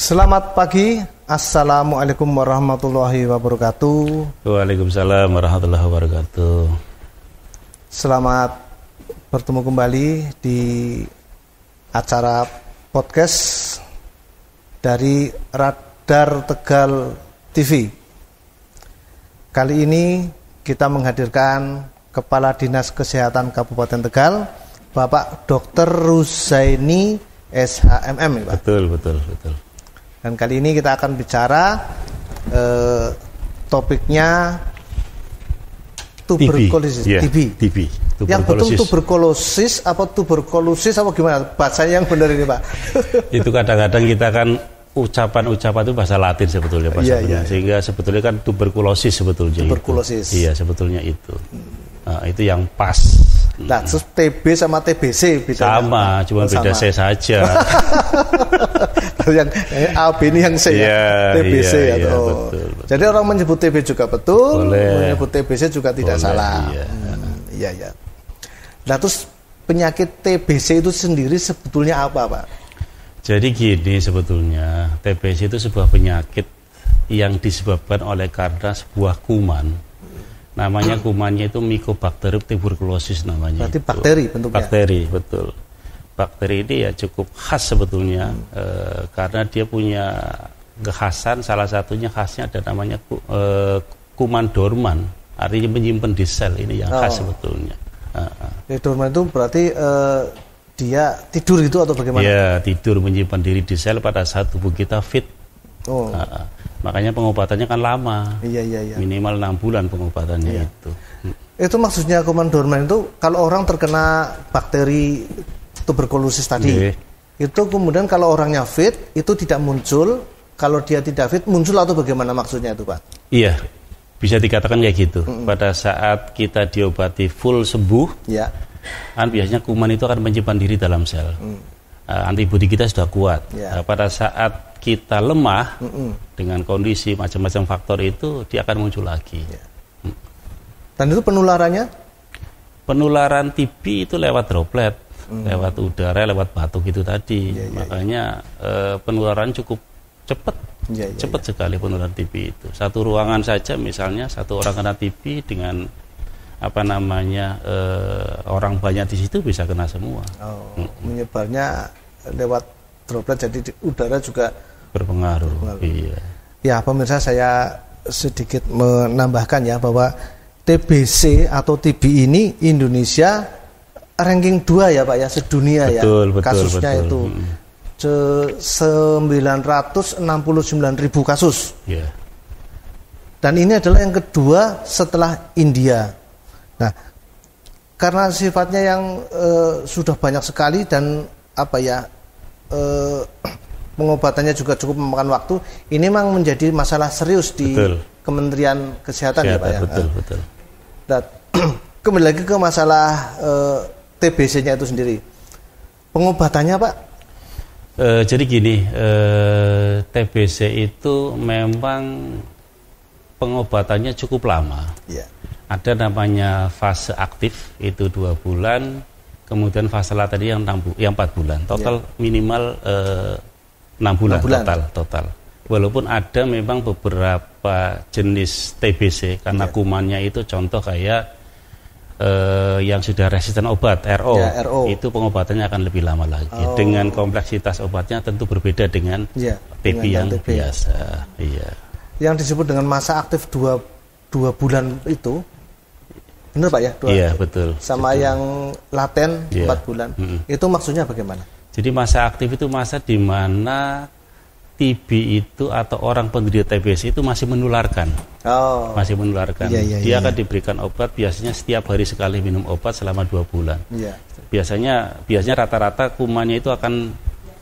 Selamat pagi, Assalamualaikum warahmatullahi wabarakatuh. Waalaikumsalam warahmatullahi wabarakatuh. Selamat bertemu kembali di acara podcast dari Radar Tegal TV. Kali ini kita menghadirkan Kepala Dinas Kesehatan Kabupaten Tegal, Bapak Dr. Ruzaini SHMM, Pak. Betul. Dan kali ini kita akan bicara topiknya tuberkulosis, TB. Yang betul tuberkulosis apa tuberkulosis apa gimana? Bahasanya yang benar ini, Pak. Itu kadang-kadang kita kan ucapan-ucapan itu bahasa Latin sebetulnya, Pak. Sehingga sebetulnya kan tuberkulosis sebetulnya. Tuberkulosis. Iya, sebetulnya itu. Nah, itu yang pas. Nah, terus TB sama TBC bedanya sama, cuma beda C saja. Yang A, B ini yang C ya, TBC atau. Betul. Jadi orang menyebut TB juga betul, menyebut TBC juga tidak salah. Iya. Nah, terus penyakit TBC itu sendiri sebetulnya apa, Pak? Jadi gini sebetulnya, TBC itu sebuah penyakit yang disebabkan oleh karena sebuah kuman. Namanya kumannya itu Mycobacterium tuberculosis namanya. Berarti bakteri bentuknya? Bakteri, betul. Bakteri ini ya cukup khas sebetulnya karena dia punya kekhasan, salah satunya khasnya ada namanya kuman dorman, artinya menyimpan di sel, ini yang khas sebetulnya. Dorman itu berarti dia tidur itu atau bagaimana? Ya, tidur menyimpan diri di sel pada saat tubuh kita fit. Makanya pengobatannya kan lama. Iya. Minimal 6 bulan pengobatannya itu. Itu maksudnya kuman dorman itu kalau orang terkena bakteri tuberkulosis tadi. Itu kemudian kalau orangnya fit itu tidak muncul, kalau dia tidak fit muncul atau bagaimana maksudnya itu, Pak? Iya. Bisa dikatakan kayak gitu. Pada saat kita diobati full sembuh, kan biasanya kuman itu akan menyimpan diri dalam sel. Antibodi kita sudah kuat. Pada saat kita lemah dengan kondisi macam-macam faktor itu, dia akan muncul lagi. Dan itu penularannya? Penularan TB itu lewat droplet, lewat udara, lewat batuk itu tadi. Makanya penularan cukup cepat. Cepat sekali penularan TB itu. Satu ruangan saja misalnya satu orang kena TB dengan orang banyak di situ bisa kena semua. Menyebarnya lewat droplet, jadi udara juga berpengaruh. Iya. Ya, pemirsa, saya sedikit menambahkan ya bahwa TBC atau TB ini Indonesia ranking 2 ya, Pak ya, sedunia. Betul, kasusnya itu 969.000 kasus. Dan ini adalah yang kedua setelah India. Nah, karena sifatnya yang sudah banyak sekali dan pengobatannya juga cukup memakan waktu, ini memang menjadi masalah serius di Kementerian Kesehatan ya, Pak ya. Betul. Dan kembali lagi ke masalah TBC-nya itu sendiri. Pengobatannya, Pak? Jadi gini, TBC itu memang pengobatannya cukup lama. Ada namanya fase aktif itu 2 bulan, kemudian fase laten yang 4 bulan. Total minimal 6 bulan. Total. Walaupun ada memang beberapa jenis TBC karena kumannya itu contoh kayak yang sudah resisten obat RO, itu pengobatannya akan lebih lama lagi. Dengan kompleksitas obatnya tentu berbeda dengan TB yang biasa. Yang disebut dengan masa aktif 2 bulan itu benar, Pak ya? Iya, betul. Sama yang laten 4 bulan. Itu maksudnya bagaimana? Jadi masa aktif itu masa di mana TB itu atau orang penderita TBC itu masih menularkan. Masih menularkan. Dia akan diberikan obat biasanya setiap hari sekali minum obat selama 2 bulan. Biasanya rata-rata kumannya itu akan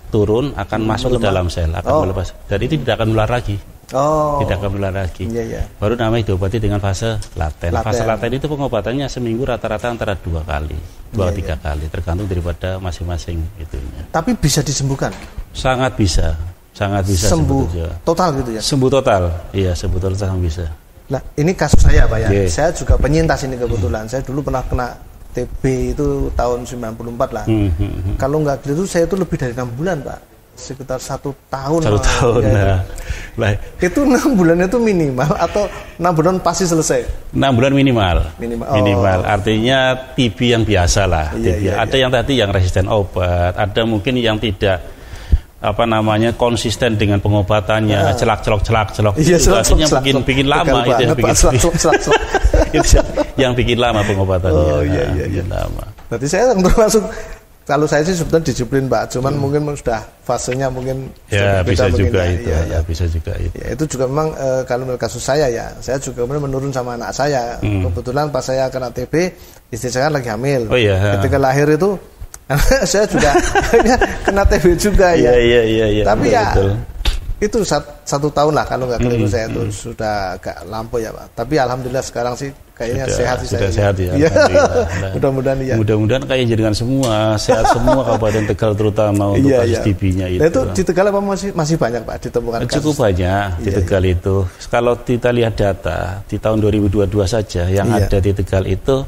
turun, akan masuk ke dalam sel, akan melepas. Dan itu tidak akan menular lagi. Tidak akan menular lagi. Baru namanya diobati dengan fase laten. Fase laten itu pengobatannya seminggu rata-rata antara 2 kali, 2-3 kali, tergantung daripada masing-masing itunya. Tapi bisa disembuhkan? Sangat bisa sembuh total gitu ya? Sembuh total, iya, sembuh total sangat bisa. Nah, ini kasus saya, Pak ya. Saya juga penyintas ini kebetulan. Saya dulu pernah kena TB itu tahun 94 lah. Kalau nggak gitu saya itu lebih dari 6 bulan, Pak. sekitar 1 tahun. 1 tahun. Ya, nah, itu 6 bulan itu minimal atau 6 bulan pasti selesai? 6 bulan minimal. Minimal. Artinya TB yang biasa lah. Ada yang tadi yang resisten obat, ada mungkin yang tidak konsisten dengan pengobatannya, celak. Iya, artinya bikin lama itu yang bikin itu yang bikin lama pengobatannya. Bikin lama. Berarti saya termasuk, kalau saya sih sebetulnya disiplin Pak, cuman mungkin sudah fasenya mungkin bisa juga itu. Bisa juga itu. Ya, itu juga memang kalau kasus saya saya juga menurun sama anak saya. Kebetulan pas saya kena TB, istri saya kan lagi hamil. Ketika lahir itu saya juga kena TB juga ya. Iya. Tapi betul. Itu 1 tahun lah kalau nggak keliru saya itu sudah agak lampau ya Pak. Tapi alhamdulillah sekarang sih kayaknya sehat sih sudah saya. Sehat ya. Mudah-mudahan ya. Mudah-mudahan kayak jaringan semua sehat semua Kabupaten Tegal terutama untuk kasus TB-nya itu. Nah, itu di Tegal apa masih banyak Pak ditemukan kasus? Cukup banyak di Tegal itu. Kalau kita lihat data di tahun 2022 saja yang ada di Tegal itu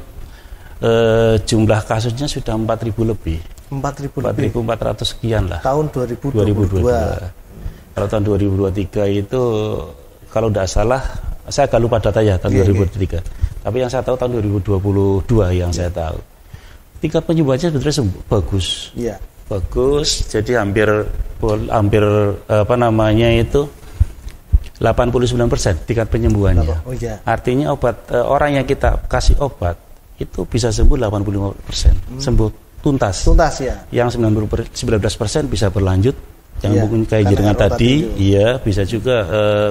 jumlah kasusnya sudah 4.000 lebih. 4.400 sekian lah. Tahun 2022. Kalau tahun 2023 itu kalau tidak salah, saya agak lupa data ya tahun 2023. Tapi yang saya tahu tahun 2022 yang saya tahu. Tingkat penyembuhannya sebetulnya bagus. Bagus. Jadi hampir 89% tingkat penyembuhannya. Artinya orang yang kita kasih obat itu bisa sembuh 85%, sembuh tuntas ya. Yang 19% bisa berlanjut, yang mungkin kayak jaringan tadi, bisa juga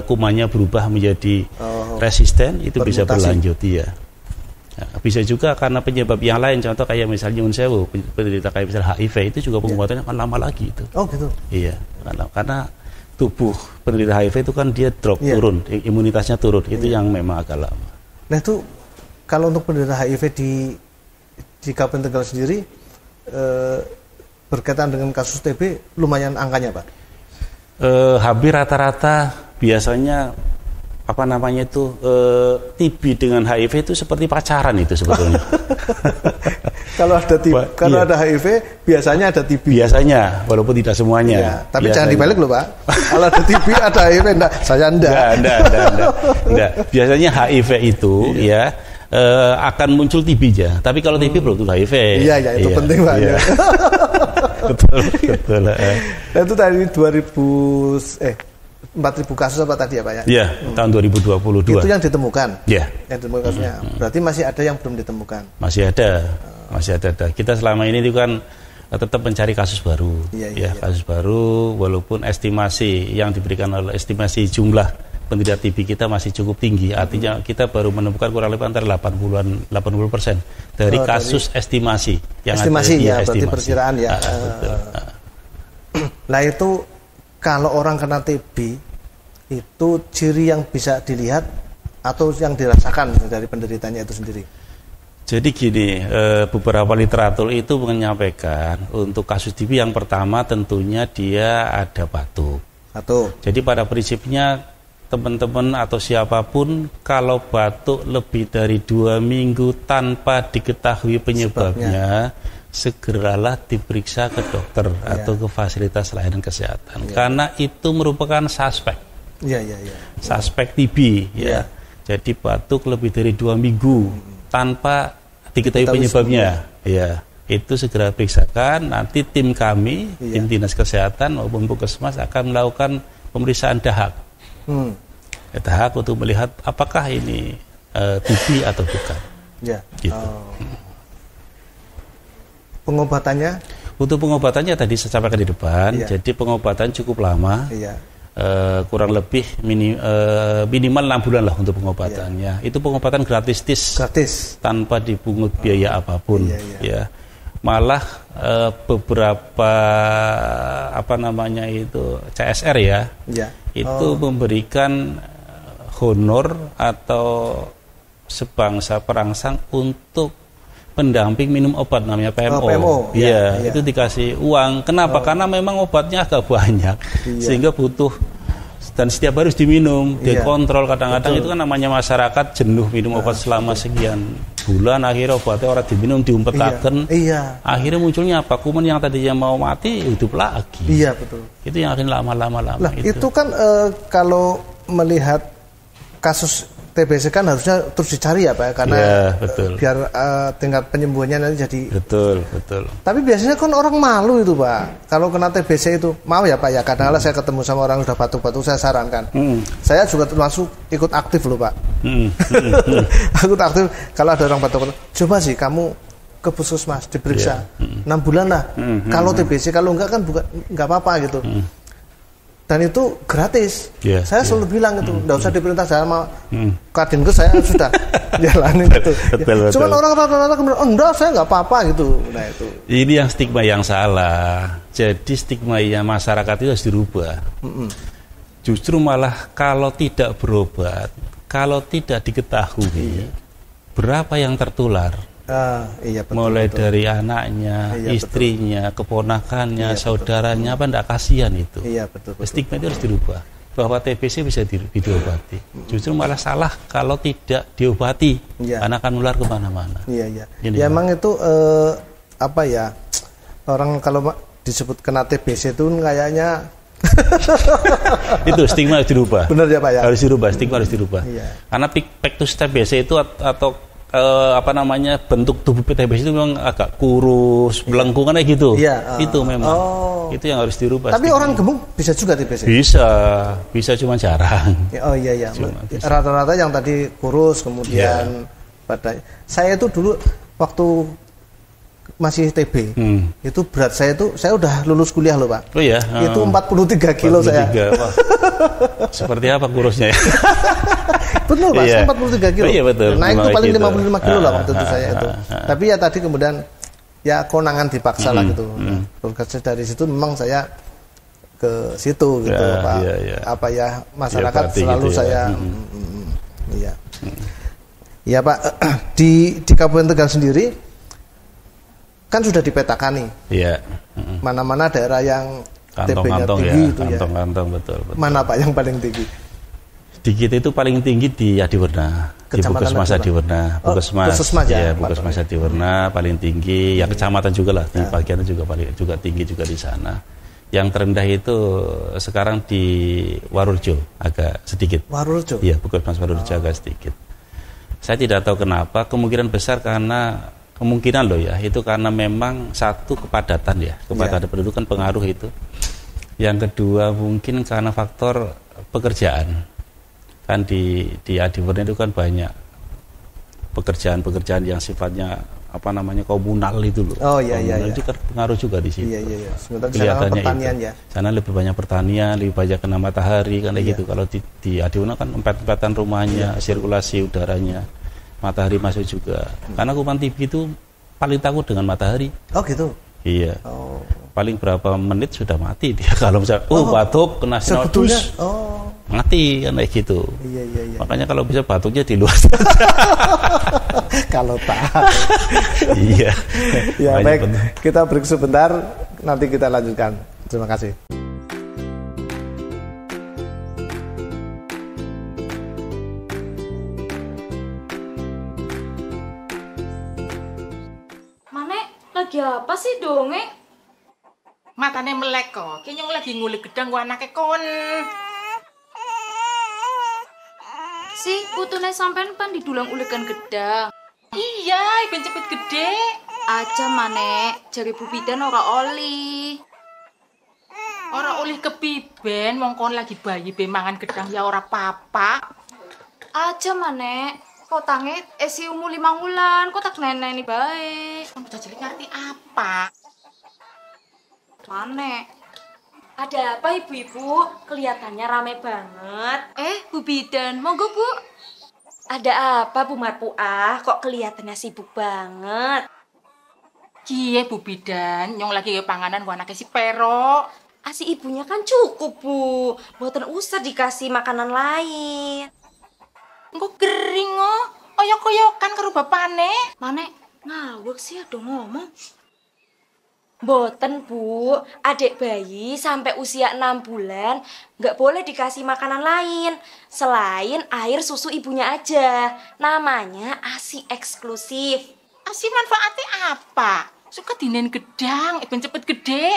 kumannya berubah menjadi resisten, itu bisa berlanjut, Nah, bisa juga karena penyebab yang lain, contoh kayak misalnya nyuwun sewu, penderita kayak misalnya HIV itu juga pengobatannya akan lama lagi itu. Oh gitu. Iya, karena tubuh penderita HIV itu kan dia turun, imunitasnya turun, itu yang memang agak lama. Nah itu kalau untuk penderita HIV di Kabupaten Tegal sendiri berkaitan dengan kasus TB lumayan angkanya Pak? Hampir rata-rata biasanya TB dengan HIV itu seperti pacaran itu sebetulnya. Kalau ada HIV biasanya ada TB. Biasanya, walaupun tidak semuanya. Tapi jangan dibalik loh Pak. Kalau ada TB ada HIV enggak? Saya enggak. Biasanya HIV itu akan muncul TB-nya. Tapi kalau TB belum tentu HIV. Iya, itu penting Pak. Betul. Nah, itu tadi 4.000 kasus apa tadi ya Pak ya? Iya, tahun 2022. Itu yang ditemukan. Iya. Yang ditemukan kasusnya. Berarti masih ada yang belum ditemukan. Masih ada. Kita selama ini itu kan tetap mencari kasus baru. Kasus baru, walaupun estimasi yang diberikan oleh estimasi jumlah penderita TB kita masih cukup tinggi. Artinya kita baru menemukan kurang lebih antara 80% dari kasus estimasi yang ada. Berarti perkiraan ya. Nah itu kalau orang kena TB itu ciri yang bisa dilihat atau yang dirasakan dari penderitanya itu sendiri. Jadi gini, beberapa literatur itu menyampaikan untuk kasus TB yang pertama tentunya dia ada batuk. Jadi pada prinsipnya teman-teman atau siapapun kalau batuk lebih dari 2 minggu tanpa diketahui penyebabnya, segeralah diperiksa ke dokter atau ke fasilitas layanan kesehatan karena itu merupakan suspek. Suspek TB Jadi batuk lebih dari 2 minggu tanpa diketahui penyebabnya. Itu segera periksakan, nanti tim kami, tim dinas kesehatan maupun puskesmas akan melakukan pemeriksaan dahak. Dahak untuk melihat apakah ini TB atau bukan. Gitu. Pengobatannya? Untuk pengobatannya tadi saya sampaikan di depan, jadi pengobatan cukup lama, kurang lebih minimal 6 bulan lah untuk pengobatannya. Itu pengobatan gratis, tanpa dipungut biaya apapun. Malah beberapa CSR itu memberikan honor atau sebangsa perangsang untuk pendamping minum obat namanya PMO. Itu dikasih uang. Kenapa? Karena memang obatnya agak banyak sehingga butuh dan setiap harus diminum, dikontrol. Kadang-kadang itu kan namanya masyarakat jenuh minum obat selama sekian bulan akhirnya obatnya orang diminum diumpetaken. Iya. Akhirnya munculnya apa? Kuman yang tadinya mau mati hidup lagi. Iya betul. Itu yang akan lama-lama. Lah itu kan kalau melihat kasus TBC kan harusnya terus dicari ya Pak, karena ya, betul. Biar tingkat penyembuhannya nanti jadi. Betul. Tapi biasanya kan orang malu itu Pak, kalau kena TBC itu, mau ya Pak ya, kadang-kadang saya ketemu sama orang udah batuk-batuk, saya sarankan. Saya juga termasuk ikut aktif loh Pak. Ikut aktif, kalau ada orang batuk-batuk, coba sih kamu ke puskesmas diperiksa 6 bulan lah. Kalau TBC, kalau enggak kan enggak apa-apa gitu. Dan itu gratis. Saya selalu bilang itu, enggak usah diperintah sama Kadinkes, saya sudah jalanin itu. Betul. Cuman orang rata-rata kemudian, oh enggak, saya enggak apa-apa gitu. Nah itu. Ini yang stigma yang salah. Jadi stigma yang masyarakat itu harus dirubah. Justru malah kalau tidak berobat, kalau tidak diketahui berapa yang tertular. Iya, betul, mulai dari anaknya, istrinya, keponakannya, saudaranya, apa enggak kasihan itu. Iya, betul. Stigma itu harus dirubah. Bahwa TBC bisa diobati. Justru malah salah kalau tidak diobati, karena akan menular kemana-mana. Iya. Ya emang itu apa ya, orang kalau disebut kena TBC itu kayaknya itu stigma harus dirubah. Benar ya Pak ya? Harus dirubah, stigma harus dirubah. Karena pektus TBC itu atau bentuk tubuh TBC itu memang agak kurus, melengkung kayak gitu. Itu memang. Itu yang harus dirubah. Tapi orang gemuk bisa juga TBC? Bisa cuma jarang. Iya. Rata-rata yang tadi kurus kemudian pada saya itu dulu waktu masih TB, itu berat saya itu, saya udah lulus kuliah loh Pak. Oh iya. Itu 43 kilo 43. Saya. Wah. Seperti apa kurusnya ya? Betul Pak, saya 43 kilo. Iya betul. Naik itu paling 55 kilo lah waktu itu saya itu. Tapi ya tadi kemudian ya konangan dipaksa lah gitu. Berkaca dari situ memang saya ke situ gitu Pak. Apa ya, masyarakat selalu gitu saya. Iya. Iya Pak, di Kabupaten Tegal sendiri kan sudah dipetakan nih. Mana-mana daerah yang TB-nya tinggi itu ya. Kantong, betul. Mana Pak yang paling tinggi? Di kita itu paling tinggi di Adiwerna, di Puskesmas Adiwerna, Puskesmas Adiwerna paling tinggi, ya kecamatan juga lah, di bagian juga tinggi juga di sana. Yang terendah itu sekarang di Warurejo agak sedikit. Warurejo? Iya, Puskesmas Warurejo agak sedikit. Saya tidak tahu kenapa, kemungkinan besar kemungkinan loh ya, itu karena memang satu kepadatan ya, kepadatan pendudukan pengaruh itu. Yang kedua mungkin karena faktor pekerjaan. Kan di Adiwerna itu kan banyak pekerjaan yang sifatnya komunal itu loh. Itu kan pengaruh juga di situ. Iya. Kelihatannya pertanian itu. Ya. Sana lebih banyak pertanian, lebih banyak kena matahari kan gitu. Kalau di Adiwerna kan empet-empetan rumahnya, sirkulasi udaranya, matahari masuk juga. Karena kuman TB itu paling takut dengan matahari. Oh gitu. Iya. Paling berapa menit sudah mati dia kalau misalnya batuk kena sinar mati kan kayak gitu. Iya. Makanya kalau bisa batuknya di luar. Kalau tahu. Iya. Ya baik, kita break sebentar, nanti kita lanjutkan. Terima kasih. Lagi apa sih donge? Matane melek kok. Ki nyong lagi ngulik gedang ku anake kon. Si putune sampean pan didulang ulekan gedang. Iya, ben cepet gede. Aja Manek, jari Bu Bidan ora oli. Ora oleh kepiben wong kon lagi bayi be mangan gedang ya ora papa. Aja Manek. Kotange esi umur 5 wulan, kok tak neneni bae. Kon jajal ngerti apa? Manek. Ada apa ibu-ibu? Kelihatannya rame banget. Bu Bidan, monggo Bu. Ada apa Bu Marpuah? Kok kelihatannya sibuk banget? Cie Bu Bidan, nyong lagi panganan ku anake si Pero. Asi ibunya kan cukup Bu. Mboten usah dikasih makanan lain. Engko kering oyok-oyokan karo bapane. Manek, ngawur sih ada ngomong. Boten Bu, adik bayi sampai usia 6 bulan nggak boleh dikasih makanan lain selain air susu ibunya aja. Namanya ASI eksklusif. ASI manfaatnya apa? Suka dinen gedang, ben cepet gede.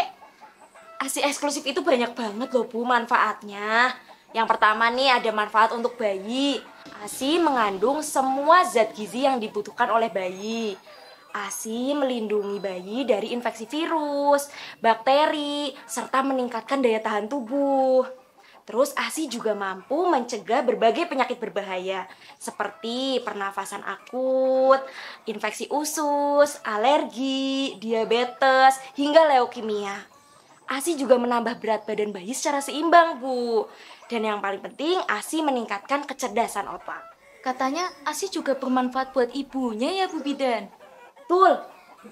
ASI eksklusif itu banyak banget loh Bu manfaatnya. Yang pertama nih ada manfaat untuk bayi. ASI mengandung semua zat gizi yang dibutuhkan oleh bayi. ASI melindungi bayi dari infeksi virus, bakteri, serta meningkatkan daya tahan tubuh. Terus ASI juga mampu mencegah berbagai penyakit berbahaya seperti pernafasan akut, infeksi usus, alergi, diabetes, hingga leukemia. ASI juga menambah berat badan bayi secara seimbang, Bu. Dan yang paling penting, ASI meningkatkan kecerdasan otak. Katanya ASI juga bermanfaat buat ibunya ya Bu Bidan? Betul,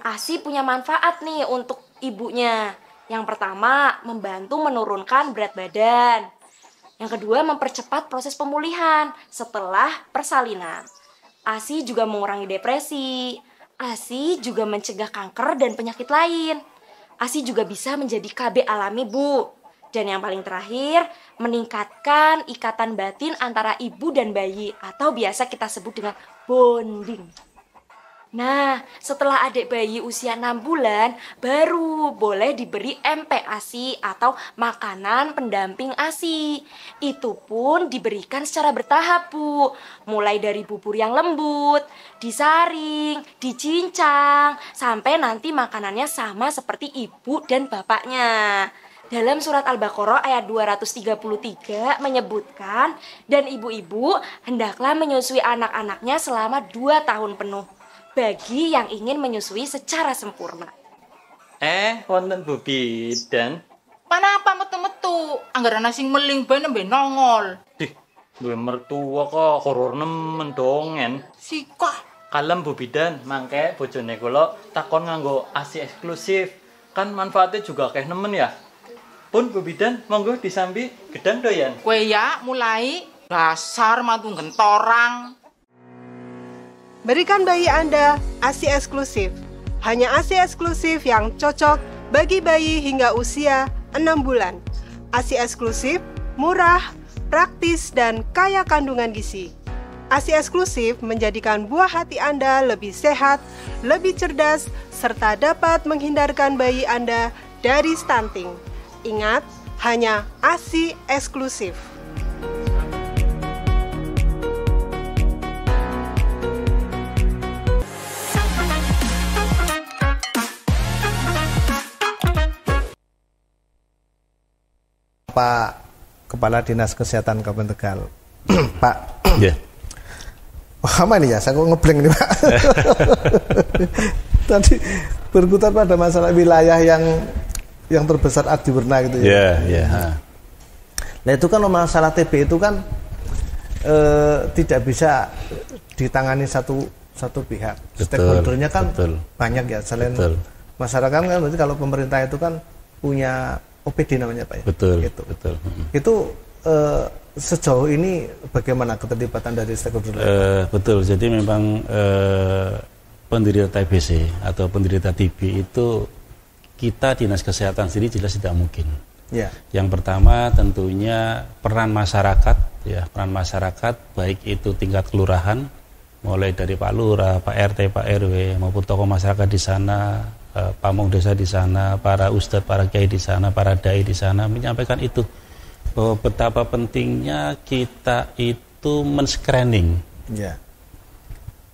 ASI punya manfaat nih untuk ibunya. Yang pertama, membantu menurunkan berat badan. Yang kedua, mempercepat proses pemulihan setelah persalinan. ASI juga mengurangi depresi. ASI juga mencegah kanker dan penyakit lain. ASI juga bisa menjadi KB alami, Bu. Dan yang paling terakhir, meningkatkan ikatan batin antara ibu dan bayi atau biasa kita sebut dengan bonding. Nah, setelah adik bayi usia 6 bulan, baru boleh diberi MPASI atau makanan pendamping ASI. Itu pun diberikan secara bertahap, Bu. Mulai dari bubur yang lembut, disaring, dicincang, sampai nanti makanannya sama seperti ibu dan bapaknya. Dalam surat Al-Baqarah ayat 233 menyebutkan, dan ibu-ibu hendaklah menyusui anak-anaknya selama 2 tahun penuh. Bagi yang ingin menyusui secara sempurna. Wonten Bu Bidan. Panapa metu-metu? Anggaran sing meling bae nembe nongol. Dih, duwe mertua kok horor nemen dongen. Sikah. Kalem Bu Bidan, mangke bojone kula takon nganggo ASI eksklusif. Kan manfaatnya juga akeh nemen ya. Pun Bu Bidan, monggo disambi gedang doyan. Kowe ya mulai dasar mantu gentorang. Berikan bayi Anda ASI eksklusif. Hanya ASI eksklusif yang cocok bagi bayi hingga usia 6 bulan. ASI eksklusif, murah, praktis, dan kaya kandungan gizi. ASI eksklusif menjadikan buah hati Anda lebih sehat, lebih cerdas, serta dapat menghindarkan bayi Anda dari stunting. Ingat, hanya ASI eksklusif. Pak Kepala Dinas Kesehatan Kabupaten Tegal. Pak. Ya. Wah, apa nih ya? Saya kok ngeblank nih, Pak. Tadi berkutat pada masalah wilayah yang terbesar Adiwerna gitu ya. Iya. Nah, itu kan masalah TB itu kan tidak bisa ditangani satu pihak. Stakeholdernya kan banyak ya. Selain masyarakat kan berarti kalau pemerintah itu kan punya OPD namanya Pak ya. Betul. Itu sejauh ini bagaimana keterlibatan dari stakeholder? Betul. Jadi memang penderita TBC atau penderita TB itu kita Dinas Kesehatan sendiri jelas tidak mungkin. Ya. Yang pertama tentunya peran masyarakat, ya peran masyarakat baik itu tingkat kelurahan, mulai dari Pak Lurah, Pak RT, Pak RW maupun tokoh masyarakat di sana. Pamong desa di sana, para ustadz, para kiai di sana, para dai di sana menyampaikan itu bahwa betapa pentingnya kita itu men-screening,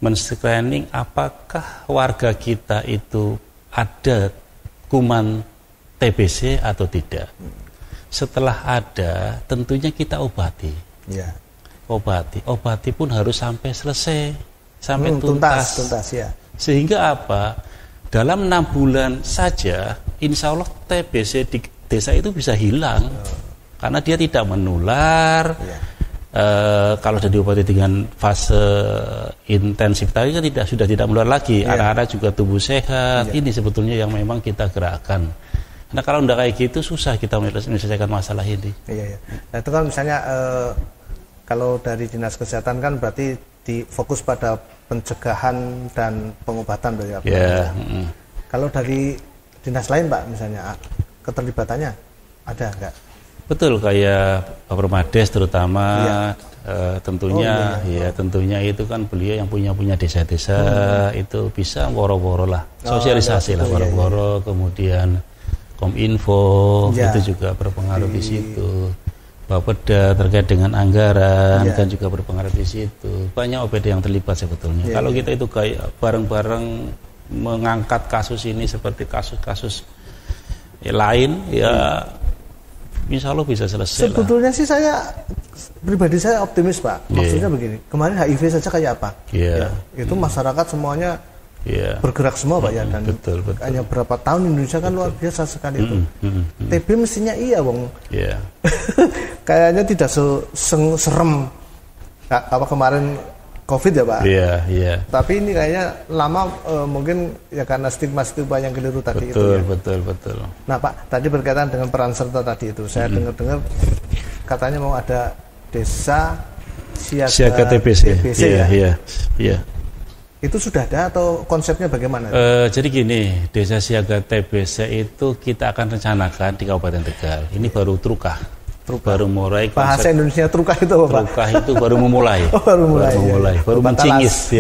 men-screening apakah warga kita itu ada kuman TBC atau tidak. Setelah ada, tentunya kita obati. Obati pun harus sampai selesai, sampai tuntas ya. Sehingga apa? Dalam 6 bulan saja, insya Allah TBC di desa itu bisa hilang, karena dia tidak menular. Kalau sudah diobati dengan fase intensif tadi kan sudah tidak menular lagi. Anak-anak juga tubuh sehat. Ini sebetulnya yang memang kita gerakkan. Nah kalau tidak kayak gitu susah kita menyelesaikan masalah ini. Nah itu kan misalnya kalau dari Dinas Kesehatan kan berarti difokus pada pencegahan dan pengobatan dari Yeah. Kalau dari dinas lain Pak misalnya keterlibatannya ada enggak? Betul, kayak Pak Permades terutama tentunya tentunya itu kan beliau yang punya desa-desa itu bisa woro-woro lah sosialisasi lah woro-woro, kemudian Kominfo itu juga berpengaruh di situ. Bapeda terkait dengan anggaran kan juga berpengaruh di situ. Banyak OPD yang terlibat sebetulnya. Kalau kita itu kayak bareng-bareng mengangkat kasus ini seperti kasus-kasus lain insya Allah bisa selesai. Sebetulnya sih pribadi saya optimis Pak. Maksudnya begini, kemarin HIV saja kayak apa? Itu masyarakat semuanya bergerak semua Pak ya, dan betul. Hanya berapa tahun Indonesia kan luar biasa sekali itu. TB mestinya wong. Kayaknya tidak serem apa kemarin COVID ya Pak. Tapi ini kayaknya lama mungkin ya karena stigma yang keliru tadi itu ya. Betul. Nah Pak, tadi berkaitan dengan peran serta tadi itu, saya dengar katanya mau ada desa siaga TBC ya. Itu sudah ada atau konsepnya bagaimana? Jadi gini, desa siaga TBC itu kita akan rencanakan di Kabupaten Tegal. Ini baru Trukah. Baru mulai konsep. Bahasa Indonesia Trukah itu apa Pak? Trukah itu baru memulai. Baru mencingis.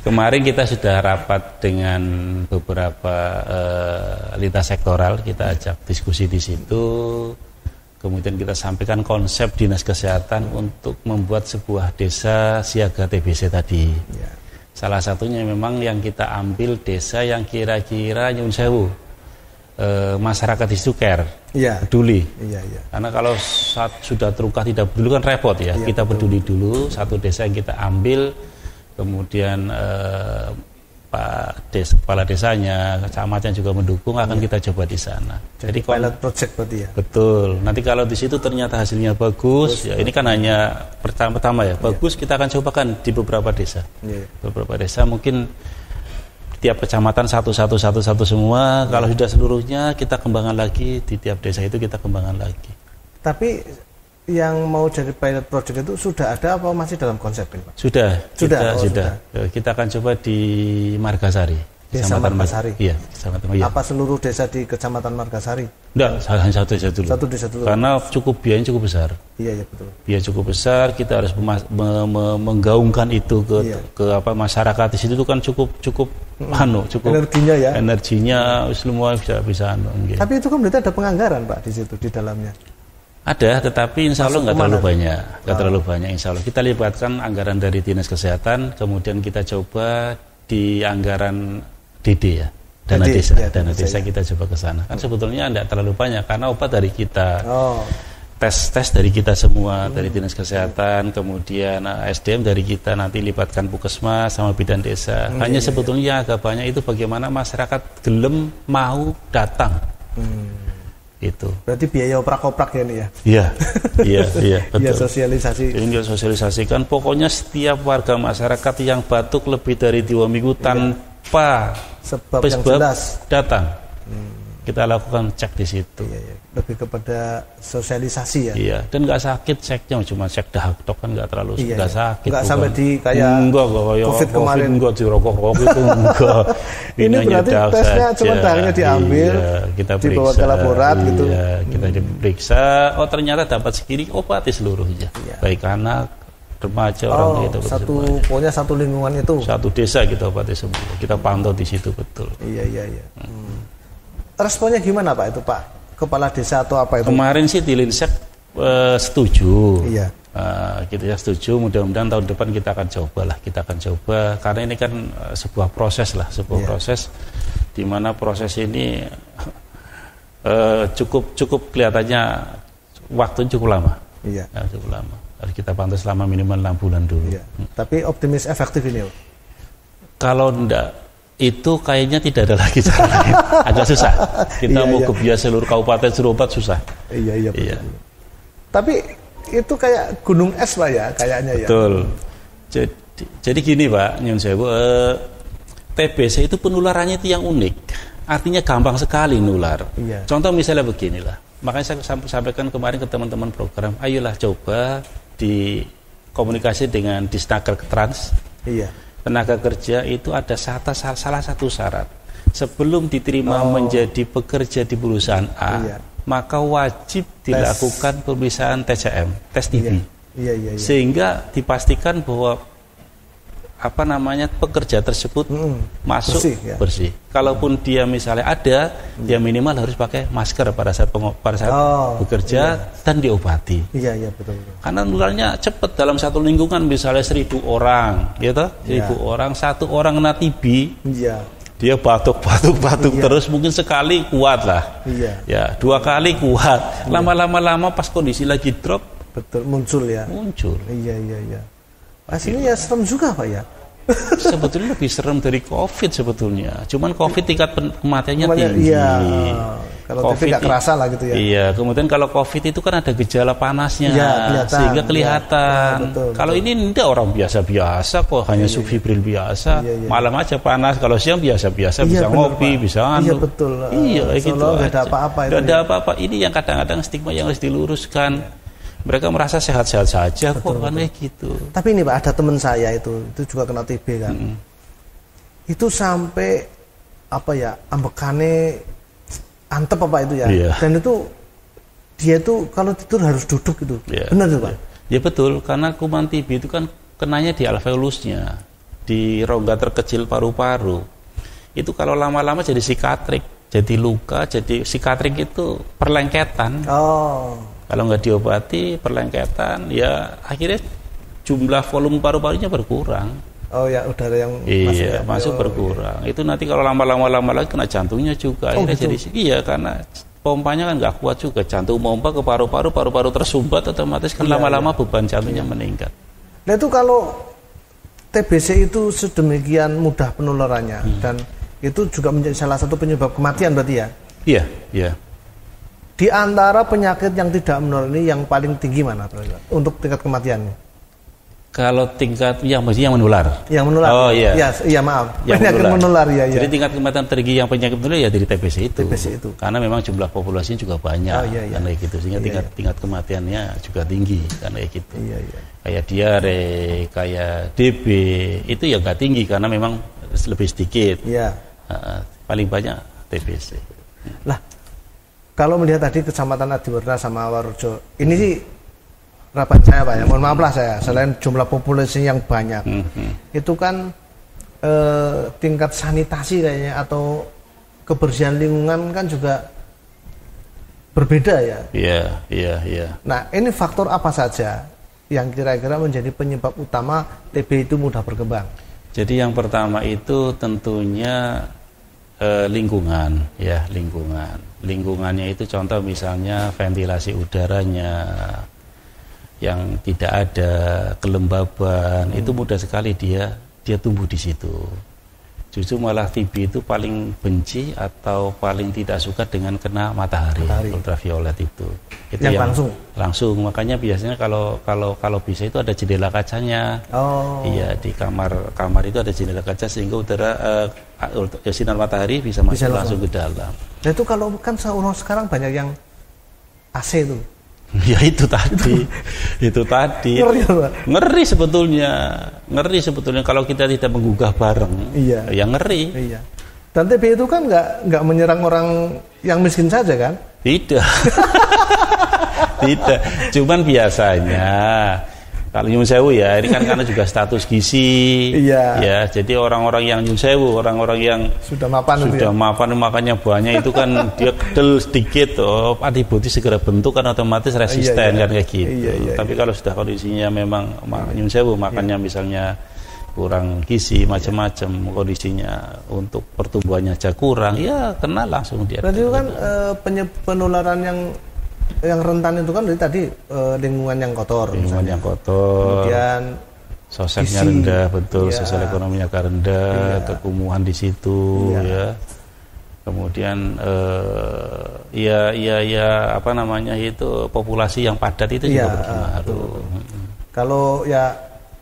Kemarin kita sudah rapat dengan beberapa lintas sektoral, kita ajak diskusi di situ. Kemudian kita sampaikan konsep Dinas Kesehatan untuk membuat sebuah desa siaga TBC tadi. Salah satunya memang yang kita ambil desa yang kira-kira nyun sewu, masyarakat di situ peduli. Karena kalau sudah Trukah tidak peduli kan repot ya. Kita peduli dulu, satu desa yang kita ambil, kemudian kepala desanya, kecamatan juga mendukung, akan kita coba di sana. Jadi pilot project berarti ya. Betul. Nanti kalau di situ ternyata hasilnya bagus, ini kan hanya pertama ya. Bagus, kita akan cobakan di beberapa desa. Beberapa desa mungkin tiap kecamatan satu semua. Kalau sudah seluruhnya kita kembangkan lagi, di tiap desa itu kita kembangkan lagi. Tapi yang mau jadi pilot project itu sudah ada apa masih dalam konsep ini Pak? Sudah. Kita akan coba di Margasari. Desa Margasari. Iya, Apa seluruh desa di Kecamatan Margasari? Enggak, hanya satu desa dulu. Satu desa dulu. Karena biayanya cukup besar. Iya betul. Biaya cukup besar, kita harus menggaungkan itu ke masyarakat di situ kan cukup energinya semua bisa gitu. Tapi itu kan berarti ada penganggaran Pak di situ di dalamnya. Ada, tetapi insya Allah nggak terlalu banyak. Insya Allah kita libatkan anggaran dari Dinas Kesehatan, kemudian kita coba di anggaran DD ya, dana desa kita coba ke sana. Kan sebetulnya tidak terlalu banyak karena obat dari kita, tes dari kita semua, dari Dinas Kesehatan, kemudian SDM dari kita, nanti libatkan Puskesmas sama bidan desa. Hanya sebetulnya agak banyak itu bagaimana masyarakat gelem mau datang. Itu. Berarti biaya oprak-oprak ya nih ya? Iya, betul. Iya, sosialisasi. Ini sosialisasikan, pokoknya setiap warga masyarakat yang batuk lebih dari 2 minggu tanpa sebab yang jelas datang. Kita lakukan cek di situ. Lebih kepada sosialisasi ya. Iya, dan nggak sakit ceknya, cuma cek dahak-tok kan nggak terlalu nggak sakit. Nggak sampai di kayak COVID kemarin. Enggak dirokok itu enggak. Ini berarti tesnya cuma dahaknya diambil, kita dibawa ke laborat gitu. Kita diperiksa, ternyata dapat segini, obati seluruhnya. Baik anak, remaja, orang gitu. Pokoknya satu lingkungan itu. Satu desa kita obati semua. Kita pantau di situ betul. Iya. Responnya gimana Pak itu Pak? Kepala desa atau apa itu? Kemarin sih di Linsek setuju. Iya. Kita setuju, mudah-mudahan tahun depan kita akan coba karena ini kan sebuah proses proses di mana proses ini cukup kelihatannya waktunya cukup lama. Cukup lama. Harus kita pantau selama minimal 6 bulan dulu. Tapi optimis efektif ini Pak? Kalau enggak, itu kayaknya tidak ada lagi cara lain. Agak susah. Kita mau kebiasa seluruh kabupaten Surabaya susah. Iya. Tapi itu kayak gunung es Pak ya, kayaknya ya. Betul. Jadi gini Pak, nyun sewu, TBC itu penularannya itu yang unik. Artinya gampang sekali nular. Contoh misalnya beginilah. Makanya saya sampaikan kemarin ke teman-teman program, ayolah coba dikomunikasi dengan Disnaker Trans. Tenaga kerja itu ada salah satu syarat. sebelum diterima menjadi pekerja di perusahaan A, maka wajib dilakukan pemeriksaan TCM, tes TB. Sehingga dipastikan bahwa pekerja tersebut masuk bersih. Kalaupun dia misalnya ada, dia minimal harus pakai masker pada saat bekerja dan diobati. Betul. Karena nularnya cepat dalam satu lingkungan, misalnya 1.000 orang, gitu. 1.000 orang, satu orang kena TB. Dia batuk terus, mungkin sekali kuat lah. Ya, 2 kali kuat. Lama-lama pas kondisi lagi drop, muncul. Iya. Aslinya ya serem juga Pak ya. Sebetulnya lebih serem dari COVID sebetulnya. Cuman COVID tingkat kematiannya tinggi. Kalau COVID nggak kerasa lah gitu ya. Iya. Kemudian kalau COVID itu kan ada gejala panasnya, sehingga kelihatan. Kalau ini tidak, orang biasa-biasa kok, hanya subfibril biasa. Malam aja panas. Kalau siang biasa-biasa, bisa ngopi, bisa Iya betul. Gitu. Nggak ada apa-apa. Nggak ada apa-apa. Ini yang kadang-kadang stigma yang harus diluruskan. Mereka merasa sehat-sehat saja kok, aneh gitu. Tapi ini Pak, ada teman saya itu juga kena TB kan. Itu sampai ambekane antep itu ya. Dan itu dia tuh kalau tidur harus duduk itu. Benar tuh Pak? Ya betul, karena kuman TB itu kan kenanya di alveolusnya, di rongga terkecil paru-paru. Itu kalau lama-lama jadi sikatrik, jadi luka, jadi sikatrik itu perlengketan. Kalau nggak diobati, perlengketan, ya akhirnya jumlah volume paru-parunya berkurang. Udara yang masuk berkurang. Itu nanti kalau lama-lama lagi kena jantungnya juga. Akhirnya jadi karena pompanya kan nggak kuat juga. Jantung pompa ke paru-paru, paru-paru tersumbat, otomatis kan lama-lama beban jantungnya meningkat. Nah itu kalau TBC itu sedemikian mudah penularannya dan itu juga menjadi salah satu penyebab kematian berarti ya? Iya. Di antara penyakit yang tidak menular ini yang paling tinggi mana untuk tingkat kematiannya? Kalau tingkat yang menular. Yang menular. Oh iya. Iya maaf. Penyakit menular ya. Jadi tingkat kematian tertinggi yang penyakit menular ya dari TBC itu. TBC itu. Karena memang jumlah populasinya juga banyak. Karena gitu sehingga tingkat kematiannya juga tinggi karena gitu. Kayak diare, kayak DB itu ya nggak tinggi karena memang lebih sedikit. Paling banyak TBC. Lah, kalau melihat tadi Kecamatan Adiwerna sama Warujo, ini sih rapat saya Pak ya, mohon maaf lah saya, selain jumlah populasi yang banyak, itu kan tingkat sanitasi kayaknya atau kebersihan lingkungan kan juga berbeda ya. Iya. Nah ini faktor apa saja yang kira-kira menjadi penyebab utama TB itu mudah berkembang? Jadi yang pertama itu tentunya lingkungan ya, lingkungannya itu contoh misalnya ventilasi udaranya yang tidak ada kelembaban, itu mudah sekali dia tumbuh di situ. Justru malah TB itu paling benci atau paling tidak suka dengan kena matahari. Ultraviolet itu yang langsung. Makanya biasanya kalau bisa itu ada jendela kacanya. Iya, di kamar itu ada jendela kaca sehingga udara sinar matahari bisa masuk langsung ke dalam. Nah itu kalau kan sekarang banyak yang AC itu. Ya itu tadi. Ngeri sebetulnya kalau kita tidak menggugah bareng. Ya ngeri. Iya. Dan TB itu kan nggak menyerang orang yang miskin saja kan? Tidak. Cuman biasanya kalau nyun sewu ya, ini kan karena juga status gizi. Ya, jadi orang-orang yang nyun sewu, orang-orang yang sudah mapan makanya banyak itu kan dia kedel sedikit, antibodi segera bentuk kan otomatis resisten kan kayak gitu. Tapi kalau sudah kondisinya memang nyun sewu, makannya misalnya kurang gizi macam-macam kondisinya, untuk pertumbuhannya aja kurang, ya kena langsung dia. Berarti itu kan penularan yang rentan itu kan dari tadi lingkungan yang kotor, kemudian sosialnya rendah, betul, sosial ekonominya agak rendah, kekumuhan di situ, ya. Kemudian populasi yang padat itu juga berpengaruh. Kalau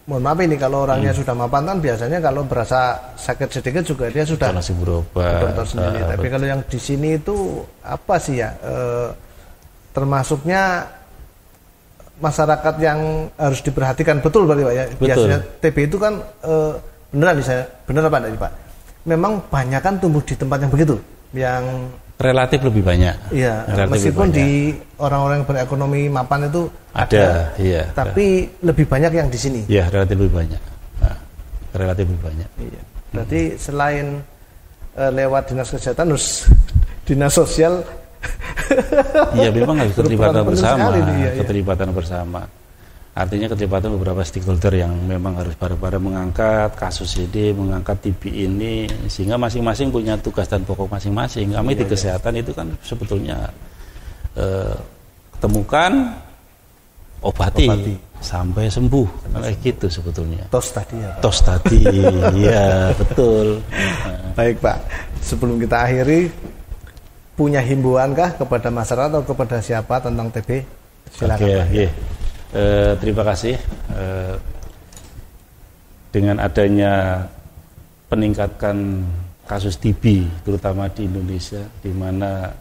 mohon maaf ini kalau orangnya sudah mapan kan biasanya kalau berasa sakit sedikit juga dia sudah langsung berobat sendiri. Tapi kalau yang di sini itu apa sih ya? Termasuknya masyarakat yang harus diperhatikan betul berarti Pak ya. Biasanya TB itu kan beneran apa enggak Pak? memang banyak kan tumbuh di tempat yang begitu, yang relatif lebih banyak. Iya, relatif meskipun di orang-orang yang berekonomi mapan itu ada, iya. Tapi lebih banyak yang di sini. Iya, relatif lebih banyak. Nah, relatif lebih banyak. Iya. Berarti selain lewat dinas kesehatan, harus dinas sosial. Iya, memang harus keterlibatan bersama. Iya. Keterlibatan bersama. Artinya keterlibatan beberapa stakeholder yang memang harus bareng-bareng mengangkat kasus ini, mengangkat TB ini, sehingga masing-masing punya tugas dan pokok masing-masing. Kami di kesehatan itu kan sebetulnya temukan, obati sampai sembuh, kayak gitu sebetulnya. Tos tadi ya, Pak. Tos tadi, iya betul. Baik Pak, sebelum kita akhiri, punya himbauan kah kepada masyarakat atau kepada siapa tentang TB? Silakan Pak. Iya. Terima kasih. Dengan adanya peningkatan kasus TB terutama di Indonesia, di mana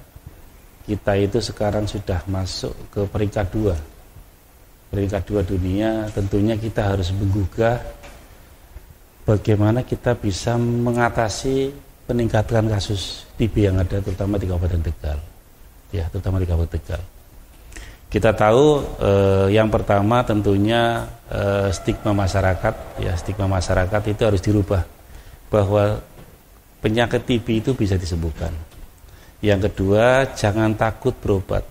kita itu sekarang sudah masuk ke peringkat 2 dunia, tentunya kita harus menggugah bagaimana kita bisa mengatasi peningkatan kasus TB yang ada terutama di Kabupaten Tegal. Ya, terutama di Kabupaten Tegal. Kita tahu yang pertama tentunya stigma masyarakat, ya stigma masyarakat itu harus dirubah bahwa penyakit TB itu bisa disembuhkan. Yang kedua, jangan takut berobat.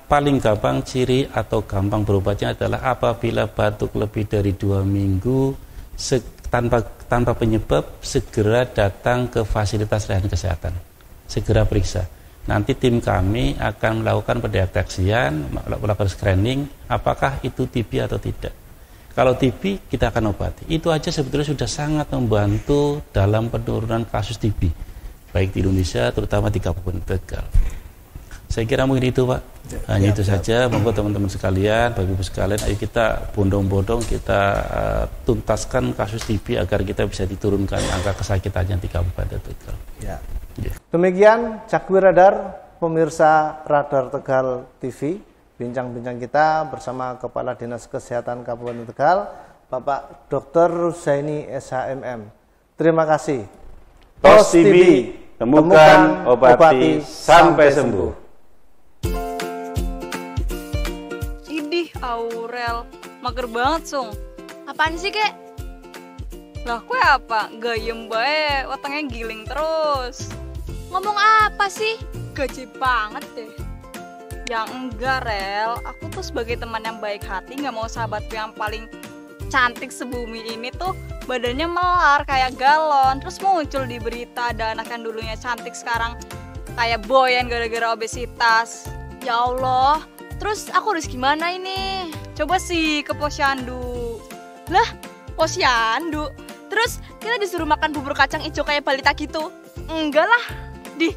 Paling gampang ciri atau gampang berobatnya adalah apabila batuk lebih dari 2 minggu tanpa penyebab, segera datang ke fasilitas layanan kesehatan, segera periksa. Nanti tim kami akan melakukan pendeteksian, melakukan screening, apakah itu TB atau tidak. Kalau TB, kita akan obati. Itu aja sebetulnya sudah sangat membantu dalam penurunan kasus TB, baik di Indonesia, terutama di Kabupaten Tegal. Saya kira mungkin itu, Pak. Hanya itu saja. Monggo teman-teman sekalian, Bapak Ibu sekalian, ayo kita bondong-bondong, kita tuntaskan kasus TB agar kita bisa diturunkan angka kesakitannya di Kabupaten Tegal. Ya. Demikian Cakwi Radar, pemirsa Radar Tegal TV, bincang-bincang kita bersama Kepala Dinas Kesehatan Kabupaten Tegal, Bapak Dr. Ruzaini SHMM. Terima kasih. TOS TB, temukan, obati, sampai sembuh. Idih, Aurel, mager banget, Sung. Apaan sih, Kek? Lah, kue apa? Gayem bae, wetenge giling terus. Ngomong apa sih? Gaji banget deh. Yang enggak, Rel. Aku tuh sebagai teman yang baik hati gak mau sahabatku yang paling cantik sebumi ini tuh badannya melar kayak galon. Terus muncul di berita ada anak yang dulunya cantik sekarang kayak boyan gara-gara obesitas. Ya Allah, terus aku harus gimana ini? Coba sih ke Posyandu. Lah, Posyandu? Terus kita disuruh makan bubur kacang hijau kayak balita gitu? Enggak lah. Dih,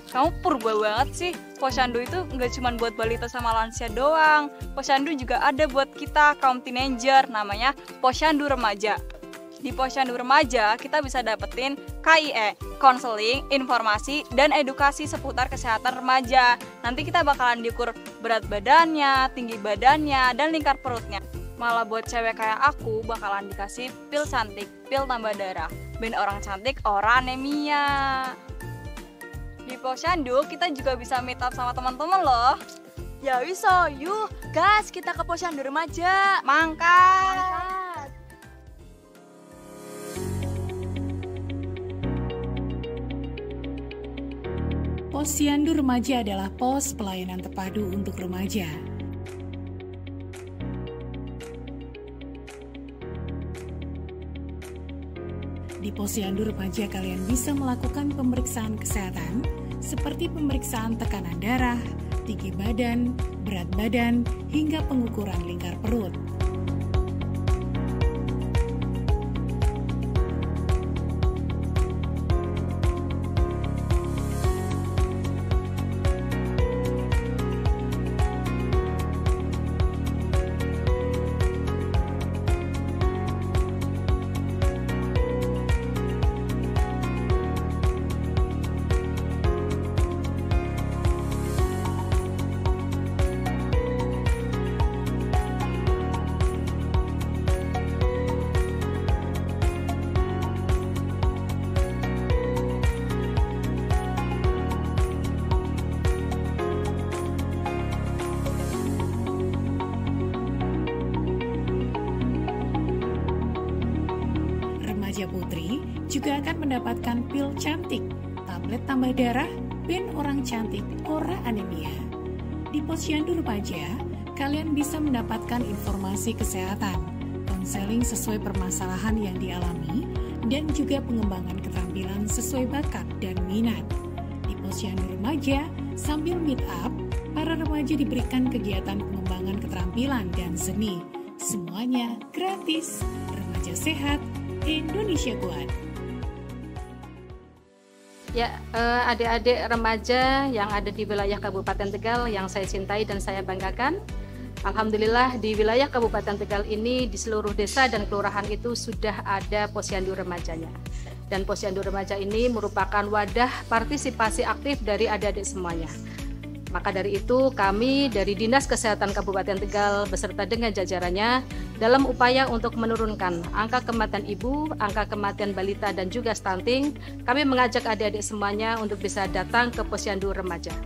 kamu purba banget sih. Posyandu itu nggak cuma buat balita sama lansia doang. Posyandu juga ada buat kita kaum teenager, namanya Posyandu Remaja. Di Posyandu Remaja kita bisa dapetin KIE, konseling, informasi, dan edukasi seputar kesehatan remaja. Nanti kita bakalan diukur berat badannya, tinggi badannya, dan lingkar perutnya. Malah buat cewek kayak aku bakalan dikasih pil cantik, pil tambah darah. Ben orang cantik, orang anemia. Di Posyandu kita juga bisa meet up sama teman-teman loh. Ya wiso, yuk gas kita ke Posyandu Remaja. Mangkat. Posyandu Remaja adalah pos pelayanan terpadu untuk remaja. Di Posyandu Remaja kalian bisa melakukan pemeriksaan kesehatan seperti pemeriksaan tekanan darah, tinggi badan, berat badan, hingga pengukuran lingkar perut. mendapatkan pil cantik, tablet tambah darah, ben orang cantik, ora anemia. Di Posyandu Remaja, kalian bisa mendapatkan informasi kesehatan, konseling sesuai permasalahan yang dialami, dan juga pengembangan keterampilan sesuai bakat dan minat. Di Posyandu Remaja, sambil meet up, para remaja diberikan kegiatan pengembangan keterampilan dan seni. Semuanya gratis. Remaja sehat, Indonesia kuat. Ya, adik-adik remaja yang ada di wilayah Kabupaten Tegal yang saya cintai dan saya banggakan. Alhamdulillah di wilayah Kabupaten Tegal ini di seluruh desa dan kelurahan itu sudah ada Posyandu Remajanya. Dan Posyandu Remaja ini merupakan wadah partisipasi aktif dari adik-adik semuanya. Maka dari itu kami dari Dinas Kesehatan Kabupaten Tegal beserta dengan jajarannya dalam upaya untuk menurunkan angka kematian ibu, angka kematian balita dan juga stunting, kami mengajak adik-adik semuanya untuk bisa datang ke Posyandu Remaja.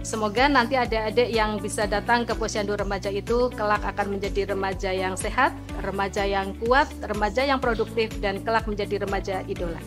Semoga nanti adik-adik yang bisa datang ke Posyandu Remaja itu kelak akan menjadi remaja yang sehat, remaja yang kuat, remaja yang produktif dan kelak menjadi remaja idola.